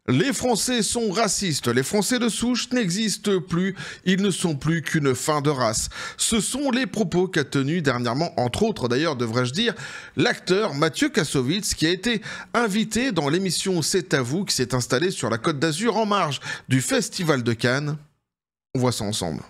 Les Français sont racistes, les Français de souche n'existent plus, ils ne sont plus qu'une fin de race. Ce sont les propos qu'a tenus dernièrement, entre autres d'ailleurs devrais-je dire, l'acteur Mathieu Kassovitz qui a été invité dans l'émission C'est à vous qui s'est installée sur la Côte d'Azur en marge du Festival de Cannes. On voit ça ensemble.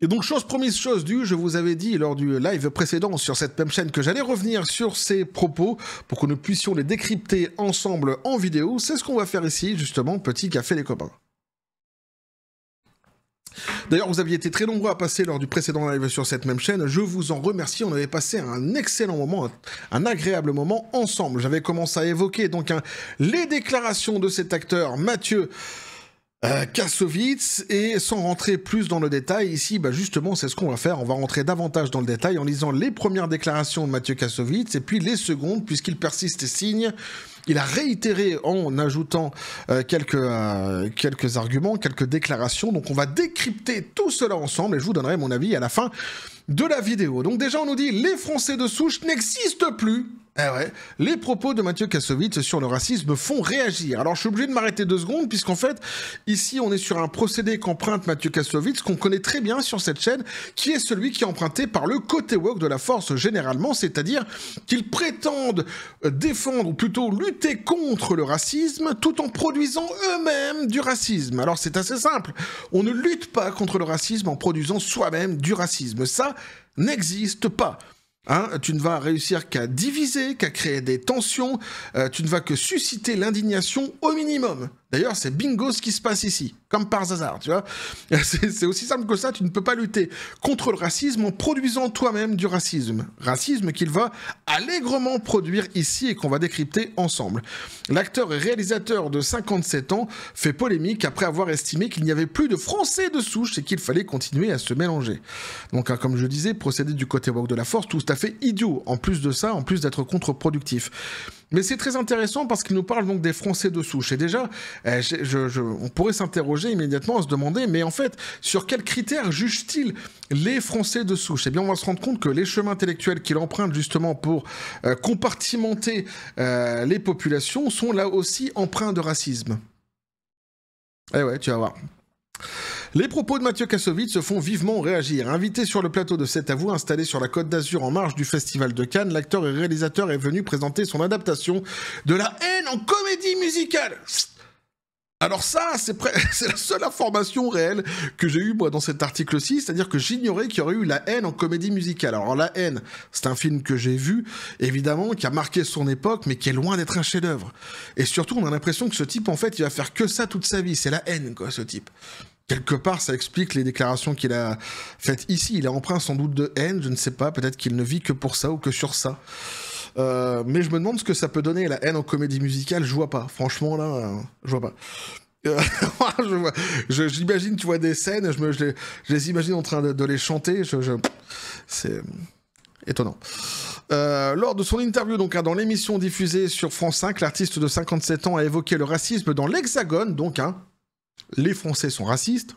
Et donc, chose promise, chose due, je vous avais dit lors du live précédent sur cette même chaîne que j'allais revenir sur ces propos pour que nous puissions les décrypter ensemble en vidéo. C'est ce qu'on va faire ici, justement, petit café les copains. D'ailleurs, vous aviez été très nombreux à passer lors du précédent live sur cette même chaîne. Je vous en remercie. On avait passé un excellent moment, un agréable moment ensemble. J'avais commencé à évoquer donc les déclarations de cet acteur Mathieu Kassovitz, et sans rentrer plus dans le détail, ici, justement, c'est ce qu'on va faire. On va rentrer davantage dans le détail en lisant les premières déclarations de Mathieu Kassovitz et puis les secondes, puisqu'il persiste et signe. Il a réitéré en ajoutant quelques arguments, quelques déclarations. Donc on va décrypter tout cela ensemble et je vous donnerai mon avis à la fin de la vidéo. Donc déjà on nous dit les Français de souche n'existent plus. Eh ouais, les propos de Mathieu Kassovitz sur le racisme font réagir. Alors je suis obligé de m'arrêter 2 secondes puisqu'en fait, ici on est sur un procédé qu'emprunte Mathieu Kassovitz qu'on connaît très bien sur cette chaîne, qui est celui qui est emprunté par le côté woke de la force généralement, c'est-à-dire qu'ils prétendent défendre ou plutôt lutter contre le racisme tout en produisant eux-mêmes du racisme. Alors c'est assez simple, on ne lutte pas contre le racisme en produisant soi-même du racisme, ça n'existe pas. Tu ne vas réussir qu'à diviser, qu'à créer des tensions, tu ne vas que susciter l'indignation au minimum. D'ailleurs, c'est bingo ce qui se passe ici, comme par hasard, tu vois. C'est aussi simple que ça, tu ne peux pas lutter contre le racisme en produisant toi-même du racisme. Racisme qu'il va allègrement produire ici et qu'on va décrypter ensemble. L'acteur et réalisateur de 57 ans fait polémique après avoir estimé qu'il n'y avait plus de Français de souche et qu'il fallait continuer à se mélanger. Donc, comme je disais, procéder du côté woke de la force, tout à fait idiot. En plus de ça, en plus d'être contre-productif. Mais c'est très intéressant parce qu'il nous parle donc des Français de souche. Et déjà, on pourrait s'interroger immédiatement, à se demander, mais en fait, sur quels critères juge-t-il les Français de souche? Eh bien, on va se rendre compte que les chemins intellectuels qu'il emprunte justement pour compartimenter les populations sont là aussi empreints de racisme. Eh ouais, tu vas voir. Les propos de Mathieu Kassovitz se font vivement réagir. Invité sur le plateau de C'est à vous, installé sur la Côte d'Azur en marge du Festival de Cannes, l'acteur et réalisateur est venu présenter son adaptation de La haine en comédie musicale. Alors ça, c'est la seule information réelle que j'ai eue moi dans cet article-ci, c'est-à-dire que j'ignorais qu'il y aurait eu La haine en comédie musicale. Alors La haine, c'est un film que j'ai vu, évidemment, qui a marqué son époque, mais qui est loin d'être un chef-d'œuvre. Et surtout, on a l'impression que ce type, en fait, il va faire que ça toute sa vie. C'est la haine, quoi, ce type. Quelque part, ça explique les déclarations qu'il a faites ici. Il a empreint sans doute de haine, je ne sais pas, peut-être qu'il ne vit que pour ça ou que sur ça. Mais je me demande ce que ça peut donner, la haine en comédie musicale, je vois pas. Franchement, là, je vois pas. J'imagine, tu vois, des scènes, je les imagine en train de les chanter, c'est étonnant. Lors de son interview donc dans l'émission diffusée sur France 5, l'artiste de 57 ans a évoqué le racisme dans l'Hexagone, donc les Français sont racistes.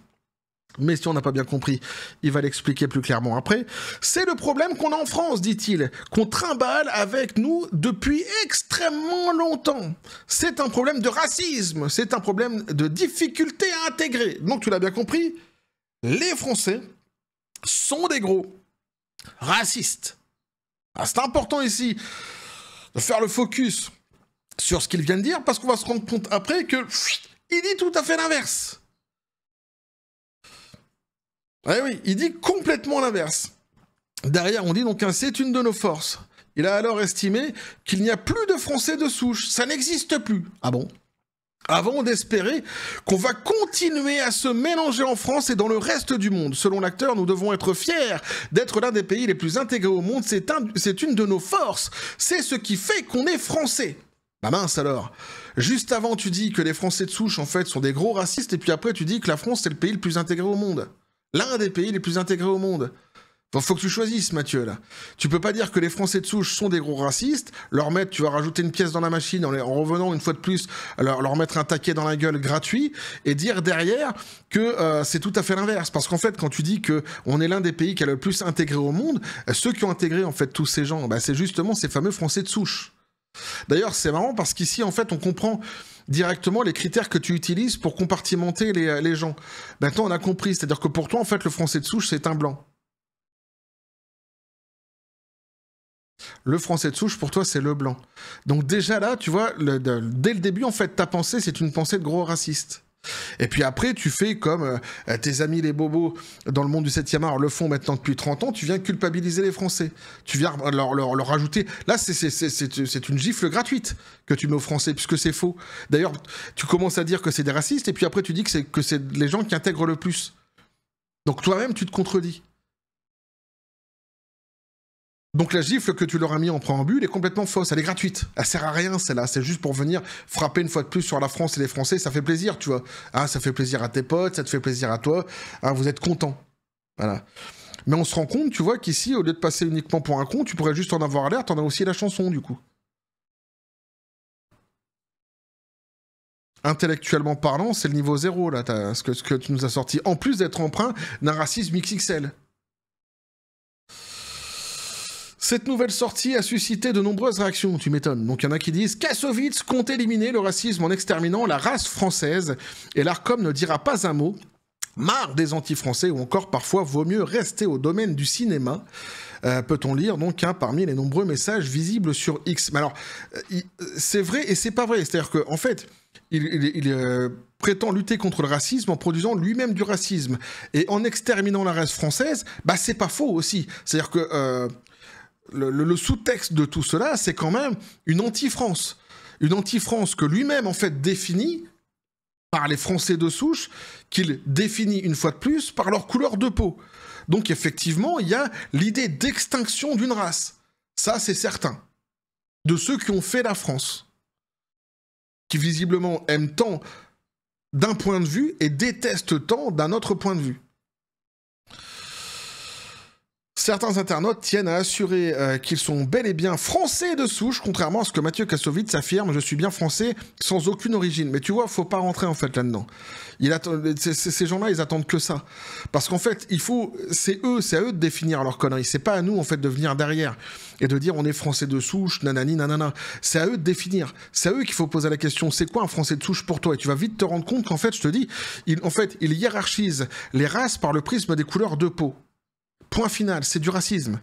Mais si on n'a pas bien compris, il va l'expliquer plus clairement après. C'est le problème qu'on a en France, dit-il, qu'on trimballe avec nous depuis extrêmement longtemps. C'est un problème de racisme, c'est un problème de difficulté à intégrer. Donc tu l'as bien compris, les Français sont des gros racistes. C'est important ici de faire le focus sur ce qu'il vient de dire, parce qu'on va se rendre compte après que il dit tout à fait l'inverse. Ah oui, il dit complètement l'inverse. Derrière, on dit donc c'est une de nos forces. Il a alors estimé qu'il n'y a plus de Français de souche. Ça n'existe plus. Ah bon? Avant d'espérer qu'on va continuer à se mélanger en France et dans le reste du monde. Selon l'acteur, nous devons être fiers d'être l'un des pays les plus intégrés au monde. C'est une de nos forces. C'est ce qui fait qu'on est Français. Bah mince alors. Juste avant, tu dis que les Français de souche, en fait, sont des gros racistes, et puis après, tu dis que la France, c'est le pays le plus intégré au monde. L'un des pays les plus intégrés au monde. Faut que tu choisisses, Mathieu, là. Tu peux pas dire que les Français de souche sont des gros racistes, leur mettre, tu vas rajouter une pièce dans la machine en revenant une fois de plus, leur mettre un taquet dans la gueule gratuit, et dire derrière que c'est tout à fait l'inverse. Parce qu'en fait, quand tu dis qu'on est l'un des pays qui a le plus intégré au monde, ceux qui ont intégré, en fait, tous ces gens, bah, c'est justement ces fameux Français de souche. D'ailleurs, c'est marrant parce qu'ici, en fait, on comprend directement les critères que tu utilises pour compartimenter les gens. Maintenant, on a compris. C'est-à-dire que pour toi, en fait, le Français de souche, c'est un blanc. Le Français de souche, pour toi, c'est le blanc. Donc déjà là, tu vois, dès le début, en fait, ta pensée, c'est une pensée de gros raciste. Et puis après, tu fais comme tes amis les bobos dans le monde du 7e art le font maintenant depuis 30 ans, tu viens culpabiliser les Français. Tu viens leur rajouter... Là, c'est une gifle gratuite que tu mets aux Français, puisque c'est faux. D'ailleurs, tu commences à dire que c'est des racistes, et puis après, tu dis que c'est les gens qui intègrent le plus. Donc toi-même, tu te contredis. Donc la gifle que tu leur as mis en préambule est complètement fausse, elle est gratuite. Elle sert à rien, celle-là. C'est juste pour venir frapper une fois de plus sur la France et les Français, ça fait plaisir, tu vois. Ah, ça fait plaisir à tes potes, ça te fait plaisir à toi. Ah, vous êtes contents. Voilà. Mais on se rend compte, tu vois, qu'ici, au lieu de passer uniquement pour un con, tu pourrais juste en avoir l'air, t'en as aussi la chanson, du coup. Intellectuellement parlant, c'est le niveau 0, là, ce que tu nous as sorti. En plus d'être empreint d'un racisme XXL. Cette nouvelle sortie a suscité de nombreuses réactions, tu m'étonnes. Donc il y en a qui disent « Kassovitz compte éliminer le racisme en exterminant la race française et l'ARCOM ne dira pas un mot. Marre des anti-français ou encore parfois vaut mieux rester au domaine du cinéma ». Peut-on lire donc parmi les nombreux messages visibles sur X. Mais alors, c'est vrai et c'est pas vrai. C'est-à-dire qu'en fait, il prétend lutter contre le racisme en produisant lui-même du racisme. Et en exterminant la race française, bah c'est pas faux aussi. C'est-à-dire que... Le sous-texte de tout cela, c'est quand même une anti-France. Une anti-France que lui-même, en fait, définit par les Français de souche, qu'il définit une fois de plus par leur couleur de peau. Donc, effectivement, il y a l'idée d'extinction d'une race. Ça, c'est certain. De ceux qui ont fait la France. Qui, visiblement, aiment tant d'un point de vue et détestent tant d'un autre point de vue. Certains internautes tiennent à assurer qu'ils sont bel et bien français de souche, contrairement à ce que Mathieu Kassovitz affirme, je suis bien français sans aucune origine. Mais tu vois, faut pas rentrer en fait là-dedans. Ces gens-là, ils attendent que ça. Parce qu'en fait, c'est à eux de définir leur connerie. C'est pas à nous en fait de venir derrière et de dire on est français de souche, nanani, nanana. C'est à eux de définir. C'est à eux qu'il faut poser la question, c'est quoi un français de souche pour toi? Et tu vas vite te rendre compte qu'en fait, je te dis, il hiérarchise les races par le prisme des couleurs de peau. Point final, c'est du racisme.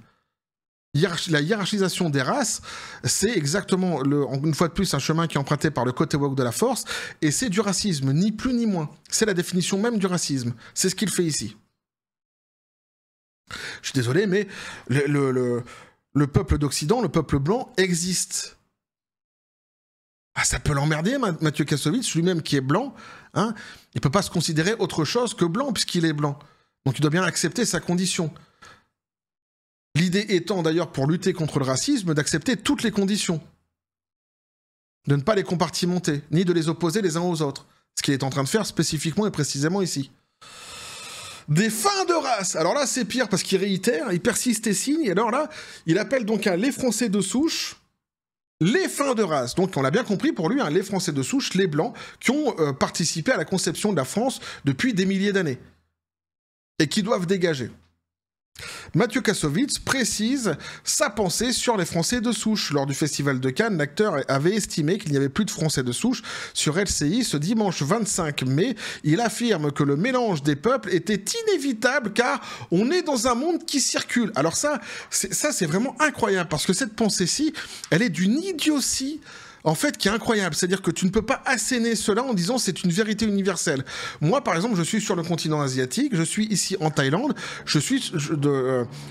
La hiérarchisation des races, c'est exactement, une fois de plus, un chemin qui est emprunté par le côté woke de la force, et c'est du racisme, ni plus ni moins. C'est la définition même du racisme. C'est ce qu'il fait ici. Je suis désolé, mais le peuple d'Occident, le peuple blanc, existe. Ah, ça peut l'emmerder, Mathieu Kassovitz, lui-même qui est blanc, hein, il ne peut pas se considérer autre chose que blanc, puisqu'il est blanc. Donc il doit bien accepter sa condition. L'idée étant d'ailleurs, pour lutter contre le racisme, d'accepter toutes les conditions. De ne pas les compartimenter, ni de les opposer les uns aux autres. Ce qu'il est en train de faire spécifiquement et précisément ici. Des fins de race. Alors là, c'est pire parce qu'il réitère, il persiste et signe. Et alors là, il appelle donc les Français de souche les fins de race. Donc on l'a bien compris pour lui, les Français de souche, les Blancs, qui ont participé à la conception de la France depuis des milliers d'années. Et qui doivent dégager. Mathieu Kassovitz précise sa pensée sur les Français de souche. Lors du Festival de Cannes, l'acteur avait estimé qu'il n'y avait plus de Français de souche sur LCI ce dimanche 25 mai. Il affirme que le mélange des peuples était inévitable car on est dans un monde qui circule. Alors ça c'est vraiment incroyable parce que cette pensée-ci, elle est d'une idiotie en fait, qui est incroyable. C'est-à-dire que tu ne peux pas asséner cela en disant c'est une vérité universelle. Moi, par exemple, je suis sur le continent asiatique, je suis ici en Thaïlande, je suis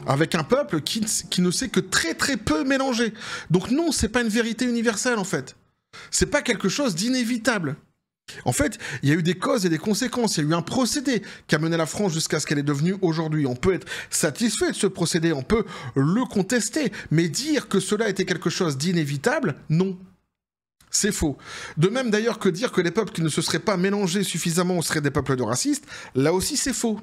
avec un peuple qui ne sait que très très peu mélanger. Donc non, c'est pas une vérité universelle, en fait. C'est pas quelque chose d'inévitable. En fait, il y a eu des causes et des conséquences. Il y a eu un procédé qui a mené la France jusqu'à ce qu'elle est devenue aujourd'hui. On peut être satisfait de ce procédé, on peut le contester, mais dire que cela était quelque chose d'inévitable, non. C'est faux. De même d'ailleurs que dire que les peuples qui ne se seraient pas mélangés suffisamment seraient des peuples de racistes, là aussi c'est faux.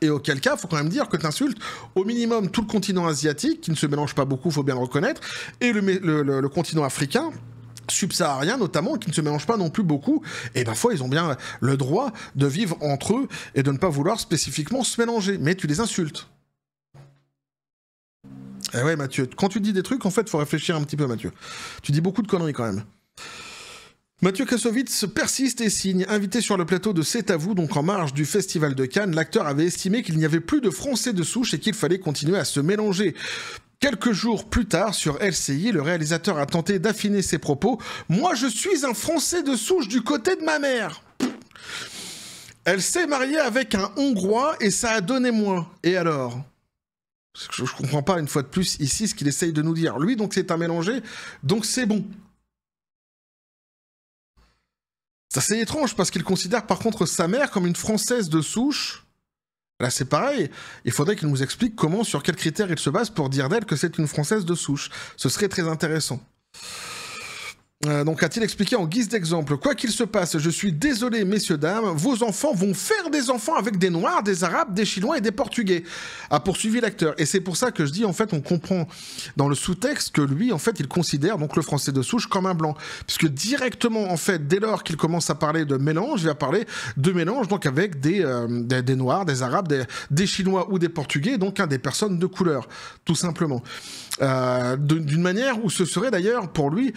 Et auquel cas, il faut quand même dire que tu insultes au minimum tout le continent asiatique, qui ne se mélange pas beaucoup, il faut bien le reconnaître, et le continent africain, subsaharien notamment, qui ne se mélange pas non plus beaucoup, et parfois ils ont bien le droit de vivre entre eux et de ne pas vouloir spécifiquement se mélanger, mais tu les insultes. Eh ouais Mathieu, quand tu dis des trucs, en fait, faut réfléchir un petit peu Mathieu. Tu dis beaucoup de conneries quand même. Mathieu Kassovitz persiste et signe. Invité sur le plateau de C'est à vous, donc en marge du Festival de Cannes, l'acteur avait estimé qu'il n'y avait plus de Français de souche et qu'il fallait continuer à se mélanger. Quelques jours plus tard, sur LCI, le réalisateur a tenté d'affiner ses propos. « Moi, je suis un Français de souche du côté de ma mère !» Elle s'est mariée avec un Hongrois et ça a donné moins. Et alors ? Je comprends pas, une fois de plus, ici, ce qu'il essaye de nous dire. Lui, donc, c'est un mélangé, donc c'est bon. C'est assez étrange, parce qu'il considère par contre sa mère comme une Française de souche. Là, c'est pareil. Il faudrait qu'il nous explique comment, sur quels critères il se base pour dire d'elle que c'est une Française de souche. Ce serait très intéressant. Donc a-t-il expliqué en guise d'exemple, quoi qu'il se passe, je suis désolé messieurs dames, vos enfants vont faire des enfants avec des Noirs, des Arabes, des Chinois et des Portugais, a poursuivi l'acteur. Et c'est pour ça que je dis, en fait, on comprend dans le sous-texte que lui, en fait, il considère donc le Français de souche comme un blanc. Puisque directement, en fait, dès lors qu'il commence à parler de mélange, il va parler de mélange donc avec des Noirs, des Arabes, des Chinois ou des Portugais, donc des personnes de couleur, tout simplement. D'une manière où ce serait d'ailleurs pour lui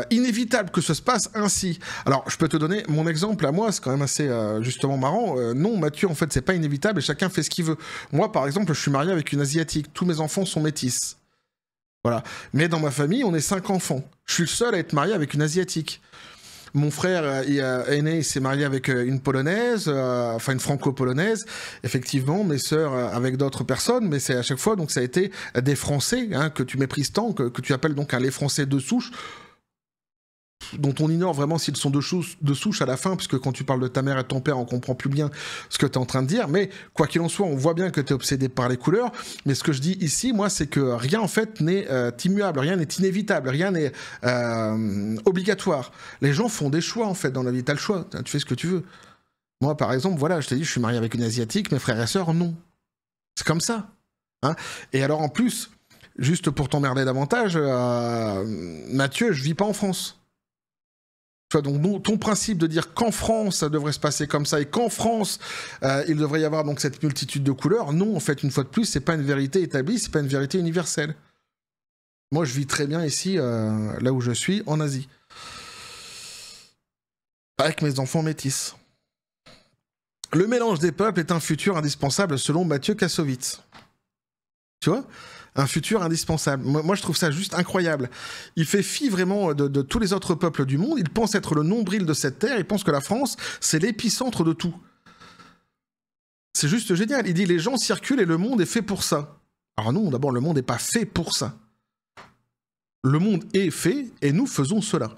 inévitable que ce se passe ainsi. Alors je peux te donner mon exemple à moi, c'est quand même assez justement marrant. Non Mathieu, en fait c'est pas inévitable et chacun fait ce qu'il veut. Moi par exemple je suis marié avec une asiatique, tous mes enfants sont métis. Voilà. Mais dans ma famille on est 5 enfants. Je suis le seul à être marié avec une asiatique. Mon frère aîné il s'est marié avec une polonaise, enfin une franco-polonaise, effectivement, mes sœurs avec d'autres personnes, mais c'est à chaque fois, donc ça a été des Français hein, que tu méprises tant, que tu appelles donc les Français de souche, dont on ignore vraiment s'ils sont de souche à la fin, puisque quand tu parles de ta mère et de ton père, on comprend plus bien ce que tu es en train de dire, mais quoi qu'il en soit, on voit bien que tu es obsédé par les couleurs, mais ce que je dis ici, moi, c'est que rien, en fait, n'est immuable, rien n'est inévitable, rien n'est obligatoire. Les gens font des choix, en fait, dans la vie, t'as le choix, tu fais ce que tu veux. Moi, par exemple, voilà, je t'ai dit, je suis marié avec une Asiatique, mes frères et sœurs, non. C'est comme ça. Hein. Et alors, en plus, juste pour t'emmerder davantage, Mathieu, je vis pas en France. Donc ton principe de dire qu'en France ça devrait se passer comme ça et qu'en France il devrait y avoir donc cette multitude de couleurs, non en fait une fois de plus c'est pas une vérité établie, c'est pas une vérité universelle. Moi je vis très bien ici là où je suis en Asie avec mes enfants métis. Le mélange des peuples est un futur indispensable selon Mathieu Kassovitz. Tu vois ? Un futur indispensable. Moi, je trouve ça juste incroyable. Il fait fi vraiment de tous les autres peuples du monde. Il pense être le nombril de cette terre. Il pense que la France, c'est l'épicentre de tout. C'est juste génial. Il dit les gens circulent et le monde est fait pour ça. Alors non, d'abord, le monde n'est pas fait pour ça. Le monde est fait et nous faisons cela.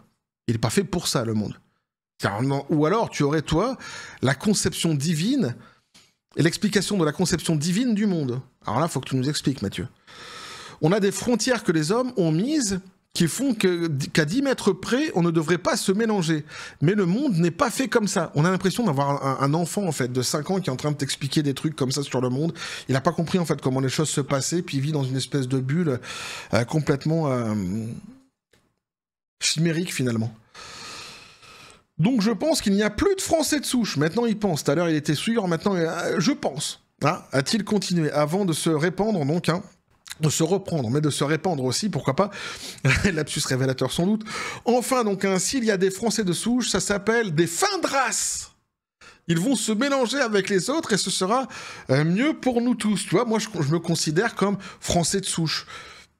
Il n'est pas fait pour ça, le monde. Ou alors, tu aurais, toi, la conception divine et l'explication de la conception divine du monde. Alors là, il faut que tu nous expliques, Mathieu. On a des frontières que les hommes ont mises qui font qu'à 10 mètres près, on ne devrait pas se mélanger. Mais le monde n'est pas fait comme ça. On a l'impression d'avoir un enfant, en fait, de 5 ans qui est en train de t'expliquer des trucs comme ça sur le monde. Il n'a pas compris, en fait, comment les choses se passaient, puis il vit dans une espèce de bulle complètement chimérique, finalement. Donc je pense qu'il n'y a plus de Français de souche. Maintenant, il pense. Tout à l'heure, il était sûr. Maintenant, je pense. Hein, a-t-il continué avant de se répandre, donc, hein, de se reprendre, mais de se répandre aussi, pourquoi pas. Lapsus révélateur sans doute. Enfin, donc, s'il y a des Français de souche, ça s'appelle des fins de race. Ils vont se mélanger avec les autres et ce sera mieux pour nous tous. Tu vois, moi, je me considère comme Français de souche.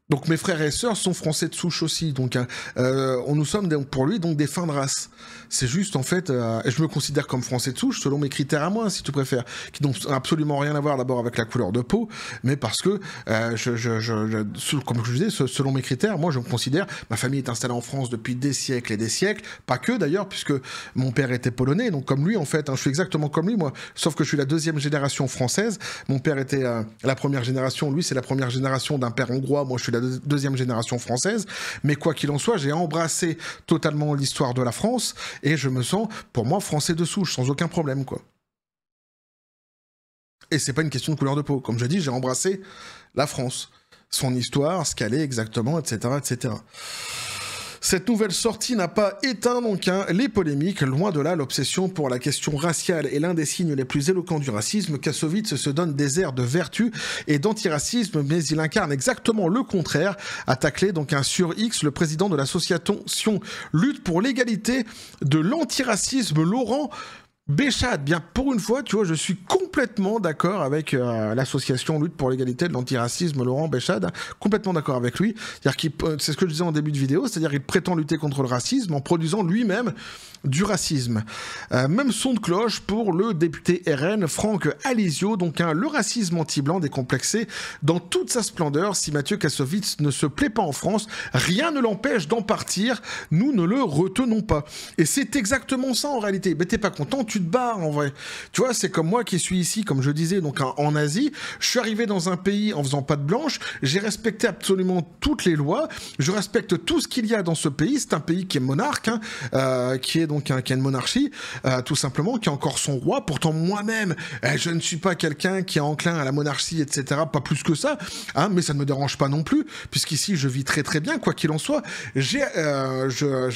Donc mes frères et sœurs sont Français de souche aussi, donc nous sommes pour lui donc des fins de race. C'est juste en fait, et je me considère comme Français de souche selon mes critères à moi, si tu préfères, qui n'ont absolument rien à voir d'abord avec la couleur de peau, mais parce que comme je disais, selon mes critères, moi je me considère, ma famille est installée en France depuis des siècles et des siècles, pas que d'ailleurs, puisque mon père était polonais, donc comme lui en fait, hein, je suis exactement comme lui moi, sauf que je suis la 2e génération française. Mon père était la 1re génération, lui c'est la 1re génération d'un père hongrois, moi je suis la 2e génération française, mais quoi qu'il en soit, j'ai embrassé totalement l'histoire de la France et je me sens, pour moi, Français de souche, sans aucun problème, quoi. Et c'est pas une question de couleur de peau. Comme je dis, j'ai embrassé la France, son histoire, ce qu'elle est exactement, etc., etc. Cette nouvelle sortie n'a pas éteint donc les polémiques, loin de là l'obsession pour la question raciale est l'un des signes les plus éloquents du racisme. Kassovitz se donne des airs de vertu et d'antiracisme, mais il incarne exactement le contraire, a taclé donc sur X le président de l'association Lutte pour l'égalité de l'antiracisme, Laurent Béchade. Bien, pour une fois, tu vois, je suis complètement d'accord avec l'association Lutte pour l'égalité de l'antiracisme, Laurent Béchade, complètement d'accord avec lui. C'est-à-dire c'est ce que je disais en début de vidéo, c'est-à-dire qu'il prétend lutter contre le racisme en produisant lui-même du racisme. Même son de cloche pour le député RN Franck Alizio, donc le racisme anti-blanc décomplexé dans toute sa splendeur. Si Mathieu Kassovitz ne se plaît pas en France, rien ne l'empêche d'en partir, nous ne le retenons pas. Et c'est exactement ça en réalité. Mais t'es pas content, tu te barres en vrai. Tu vois, c'est comme moi qui suis ici, comme je disais, donc en Asie, je suis arrivé dans un pays en faisant patte blanche, j'ai respecté absolument toutes les lois, je respecte tout ce qu'il y a dans ce pays, c'est un pays qui est monarque, qui est donc qui a une monarchie, tout simplement, qui a encore son roi. Pourtant, moi-même, je ne suis pas quelqu'un qui est enclin à la monarchie, etc. Pas plus que ça, mais ça ne me dérange pas non plus, puisqu'ici, je vis très très bien, quoi qu'il en soit. J'ai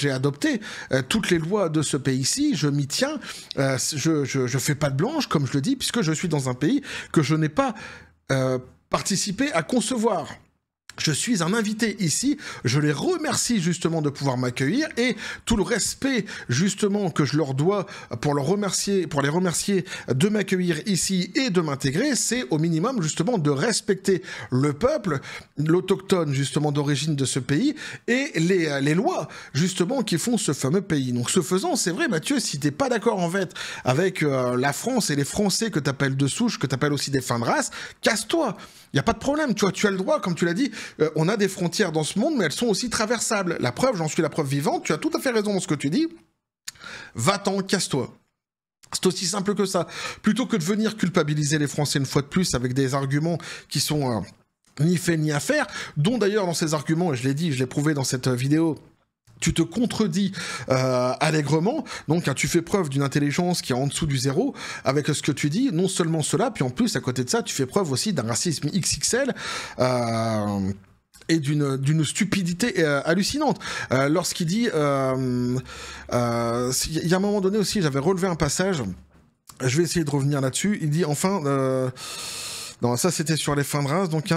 adopté toutes les lois de ce pays-ci, je m'y tiens, je fais pas de blanche, comme je le dis, puisque je suis dans un pays que je n'ai pas participé à concevoir. Je suis un invité ici, je les remercie justement de pouvoir m'accueillir et tout le respect justement que je leur dois pour les remercier de m'accueillir ici et de m'intégrer, c'est au minimum justement de respecter le peuple, l'autochtone justement d'origine de ce pays et les lois justement qui font ce fameux pays. Donc ce faisant, c'est vrai Mathieu, si t'es pas d'accord en fait avec la France et les Français que t'appelles de souche, que t'appelles aussi des fins de race, casse-toi. Il n'y a pas de problème, tu vois, tu as le droit, comme tu l'as dit, on a des frontières dans ce monde, mais elles sont aussi traversables. La preuve, j'en suis la preuve vivante, tu as tout à fait raison dans ce que tu dis. Va-t'en, casse-toi. C'est aussi simple que ça. Plutôt que de venir culpabiliser les Français une fois de plus avec des arguments qui sont ni faits ni à faire, dont d'ailleurs dans ces arguments, et je l'ai dit, je l'ai prouvé dans cette vidéo, tu te contredis allègrement, donc tu fais preuve d'une intelligence qui est en dessous du zéro avec ce que tu dis, non seulement cela, puis en plus à côté de ça, tu fais preuve aussi d'un racisme XXL et d'une stupidité hallucinante. Lorsqu'il dit, il y a un moment donné aussi, j'avais relevé un passage, je vais essayer de revenir là-dessus, il dit enfin... Non, ça c'était sur les fins de race, donc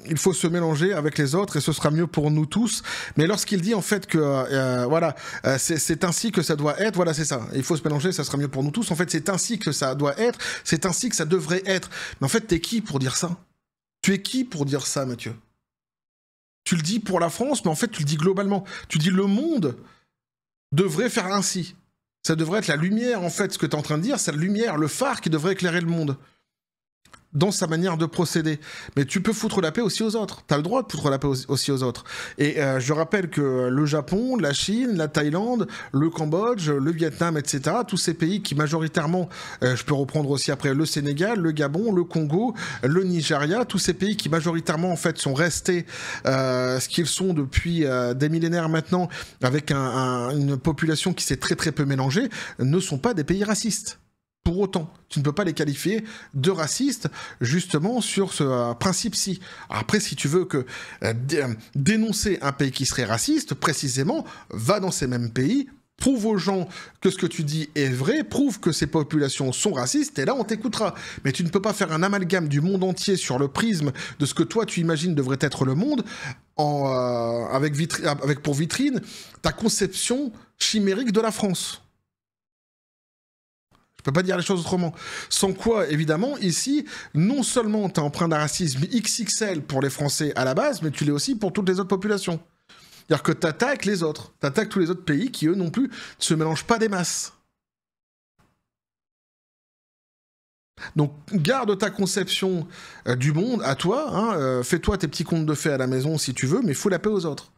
il faut se mélanger avec les autres et ce sera mieux pour nous tous. Mais lorsqu'il dit en fait que voilà, c'est ainsi que ça doit être, voilà c'est ça. Il faut se mélanger, ça sera mieux pour nous tous. En fait, c'est ainsi que ça doit être, c'est ainsi que ça devrait être. Mais en fait, t'es qui pour dire ça? Tu es qui pour dire ça, Mathieu? Tu le dis pour la France, mais en fait tu le dis globalement. Tu dis le monde devrait faire ainsi. Ça devrait être la lumière en fait. Ce que t'es en train de dire, c'est la lumière, le phare qui devrait éclairer le monde dans sa manière de procéder. Mais tu peux foutre la paix aussi aux autres. T'as le droit de foutre la paix aussi aux autres. Et je rappelle que le Japon, la Chine, la Thaïlande, le Cambodge, le Vietnam, etc., tous ces pays qui majoritairement, je peux reprendre aussi après le Sénégal, le Gabon, le Congo, le Nigeria, tous ces pays qui majoritairement en fait sont restés ce qu'ils sont depuis des millénaires maintenant, avec une population qui s'est très très peu mélangée, ne sont pas des pays racistes. Pour autant, tu ne peux pas les qualifier de racistes, justement, sur ce principe-ci. Après, si tu veux que dénoncer un pays qui serait raciste, précisément, va dans ces mêmes pays, prouve aux gens que ce que tu dis est vrai, prouve que ces populations sont racistes, et là, on t'écoutera. Mais tu ne peux pas faire un amalgame du monde entier sur le prisme de ce que toi, tu imagines devrait être le monde, avec pour vitrine ta conception chimérique de la France. Je peux pas dire les choses autrement. Sans quoi, évidemment, ici, non seulement tu es empreint d'un racisme XXL pour les Français à la base, mais tu l'es aussi pour toutes les autres populations. C'est-à-dire que tu attaques les autres. Tu attaques tous les autres pays qui, eux non plus, ne se mélangent pas des masses. Donc, garde ta conception du monde à toi. Fais-toi tes petits contes de fées à la maison si tu veux, mais fous la paix aux autres.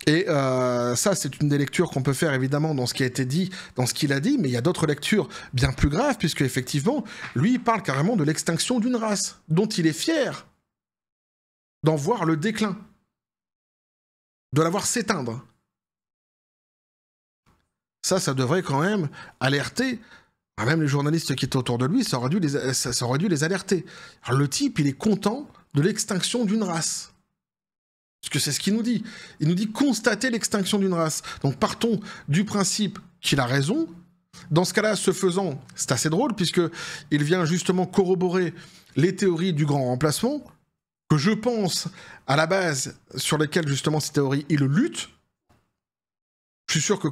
Et ça, c'est une des lectures qu'on peut faire évidemment dans ce qui a été dit, dans ce qu'il a dit, mais il y a d'autres lectures bien plus graves, puisque effectivement, lui, il parle carrément de l'extinction d'une race, dont il est fier d'en voir le déclin, de la voir s'éteindre. Ça devrait quand même alerter même les journalistes qui étaient autour de lui, ça aurait dû les alerter. Alors, le type, il est content de l'extinction d'une race. Parce que c'est ce qu'il nous dit. Il nous dit constater l'extinction d'une race. Donc partons du principe qu'il a raison. Dans ce cas-là, ce faisant, c'est assez drôle, puisqu'il vient justement corroborer les théories du grand remplacement, que je pense, à la base, sur lesquelles justement ces théories, il lutte. Je suis sûr que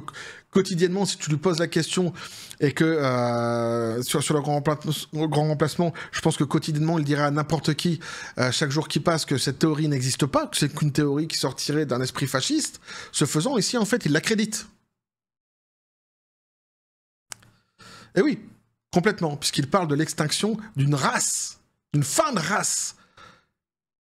quotidiennement, si tu lui poses la question et que sur le grand remplacement, je pense que quotidiennement, il dirait à n'importe qui, chaque jour qui passe, que cette théorie n'existe pas, que c'est qu'une théorie qui sortirait d'un esprit fasciste. Ce faisant, ici, en fait, il l'accrédite. Et oui, complètement, puisqu'il parle de l'extinction d'une race, d'une fin de race,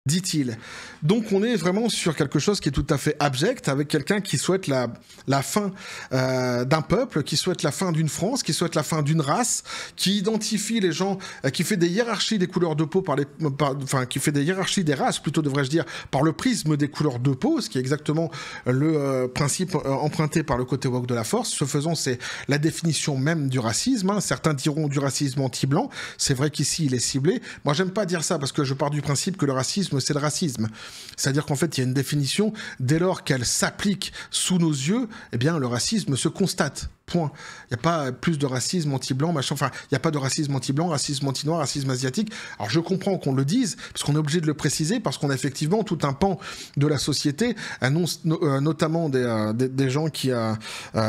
dit-il. Donc on est vraiment sur quelque chose qui est tout à fait abject, avec quelqu'un qui souhaite la fin d'un peuple, qui souhaite la fin d'une France, qui souhaite la fin d'une race, qui identifie les gens, qui fait des hiérarchies des couleurs de peau, qui fait des hiérarchies des races, plutôt devrais-je dire, par le prisme des couleurs de peau, ce qui est exactement le principe emprunté par le côté woke de la force. Ce faisant, c'est la définition même du racisme. Hein. Certains diront du racisme anti-blanc. C'est vrai qu'ici, il est ciblé. Moi, j'aime pas dire ça, parce que je pars du principe que le racisme, c'est le racisme. C'est-à-dire qu'en fait, il y a une définition, dès lors qu'elle s'applique sous nos yeux, eh bien, le racisme se constate. Point. Il n'y a pas plus de racisme anti-blanc, machin. Enfin, il n'y a pas de racisme anti-blanc, racisme anti-noir, racisme asiatique. Alors, je comprends qu'on le dise, parce qu'on est obligé de le préciser, parce qu'on a effectivement tout un pan de la société, notamment des gens qui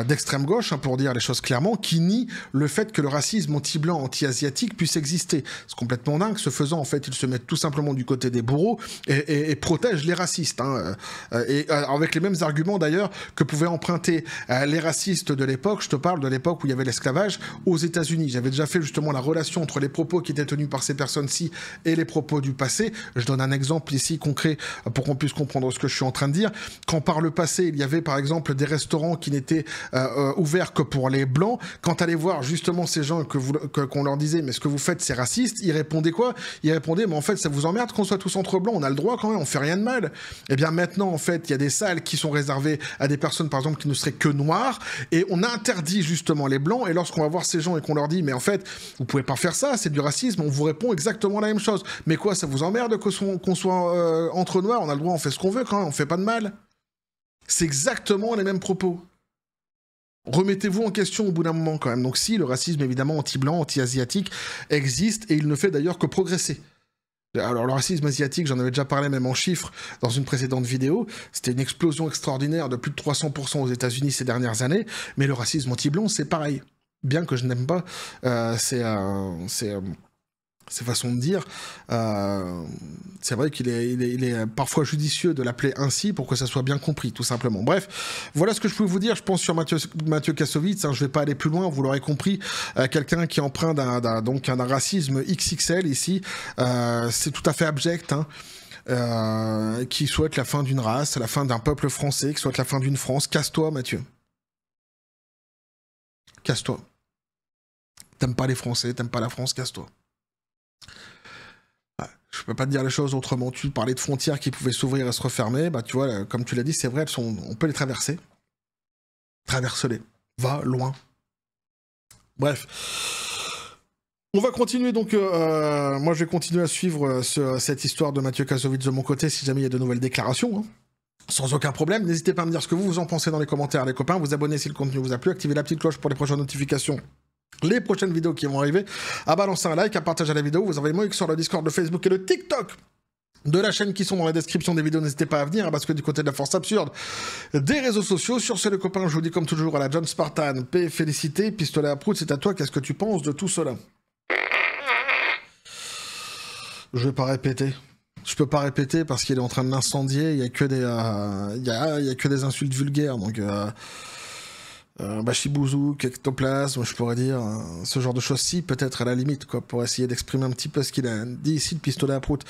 d'extrême gauche, hein, pour dire les choses clairement, qui nient le fait que le racisme anti-blanc, anti-asiatique puisse exister. C'est complètement dingue. Ce faisant, en fait, ils se mettent tout simplement du côté des bourreaux et protègent les racistes. Hein, avec les mêmes arguments, d'ailleurs, que pouvaient emprunter les racistes de l'époque. Je te parle de l'époque où il y avait l'esclavage aux États-Unis. J'avais déjà fait justement la relation entre les propos qui étaient tenus par ces personnes-ci et les propos du passé. Je donne un exemple ici concret pour qu'on puisse comprendre ce que je suis en train de dire. Quand par le passé, il y avait par exemple des restaurants qui n'étaient ouverts que pour les blancs, quand allez voir justement ces gens qu'on leur disait mais ce que vous faites c'est raciste, ils répondaient quoi? Ils répondaient mais en fait ça vous emmerde qu'on soit tous entre blancs, on a le droit quand même, on fait rien de mal. Et bien maintenant en fait il y a des salles qui sont réservées à des personnes par exemple qui ne seraient que noires et on interdit justement les blancs, et lorsqu'on va voir ces gens et qu'on leur dit mais en fait vous pouvez pas faire ça, c'est du racisme, on vous répond exactement la même chose. Mais quoi, ça vous emmerde qu'on soit entre noirs, on a le droit, on fait ce qu'on veut quand même, on fait pas de mal. C'est exactement les mêmes propos. Remettez-vous en question au bout d'un moment quand même. Donc si, le racisme évidemment anti-blanc, anti-asiatique existe, et il ne fait d'ailleurs que progresser. Alors le racisme asiatique, j'en avais déjà parlé même en chiffres dans une précédente vidéo, c'était une explosion extraordinaire de plus de 300% aux États-Unis ces dernières années, mais le racisme anti-blanc c'est pareil. Bien que je n'aime pas ces façons de dire, c'est vrai qu'il est parfois judicieux de l'appeler ainsi pour que ça soit bien compris, tout simplement. Bref, voilà ce que je peux vous dire, je pense, sur Mathieu Kassovitz. Hein, je ne vais pas aller plus loin, vous l'aurez compris. Quelqu'un qui emprunte d'un racisme XXL ici, c'est tout à fait abject, hein, qui souhaite la fin d'une race, la fin d'un peuple français, qui souhaite la fin d'une France. Casse-toi, Mathieu. Casse-toi. T'aimes pas les Français, t'aimes pas la France, casse-toi. Je peux pas te dire les choses autrement. Tu parlais de frontières qui pouvaient s'ouvrir et se refermer. Bah, tu vois, comme tu l'as dit, c'est vrai, on peut les traverser. Traverse-les. Va loin. Bref. On va continuer donc. Moi, je vais continuer à suivre cette histoire de Mathieu Kassovitz de mon côté si jamais il y a de nouvelles déclarations. Hein. Sans aucun problème. N'hésitez pas à me dire ce que vous en pensez dans les commentaires, les copains. Vous abonnez si le contenu vous a plu. Activez la petite cloche pour les prochaines notifications. Les prochaines vidéos qui vont arriver, à balancer un like, à partager la vidéo, vous envoyez moi sur le Discord, le Facebook et le TikTok de la chaîne qui sont dans la description des vidéos, n'hésitez pas à venir, parce que du côté de la force absurde des réseaux sociaux, sur ce les copains, je vous dis comme toujours à la John Spartan, paix, félicité, pistolet à prout, c'est à toi, qu'est-ce que tu penses de tout cela? Je vais pas répéter. Je peux pas répéter parce qu'il est en train de l'incendier, il y a que des insultes vulgaires, donc... Bachibouzouk, ectoplasme, je pourrais dire, ce genre de choses-ci, peut-être à la limite, quoi, pour essayer d'exprimer un petit peu ce qu'il a dit ici, le pistolet à prout.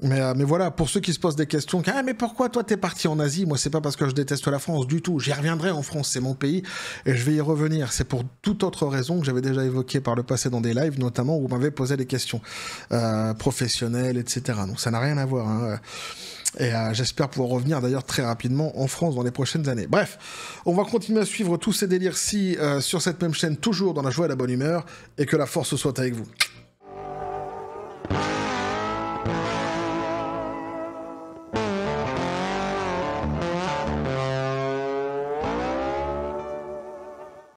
Mais voilà, pour ceux qui se posent des questions, ah mais pourquoi toi t'es parti en Asie? Moi c'est pas parce que je déteste la France du tout, j'y reviendrai en France, c'est mon pays, et je vais y revenir. C'est pour toute autre raison que j'avais déjà évoqué par le passé dans des lives, notamment où vous m'avez posé des questions professionnelles, etc. Donc ça n'a rien à voir, hein. Et j'espère pouvoir revenir d'ailleurs très rapidement en France dans les prochaines années. Bref, on va continuer à suivre tous ces délires-ci sur cette même chaîne, toujours dans la joie et la bonne humeur, et que la force soit avec vous.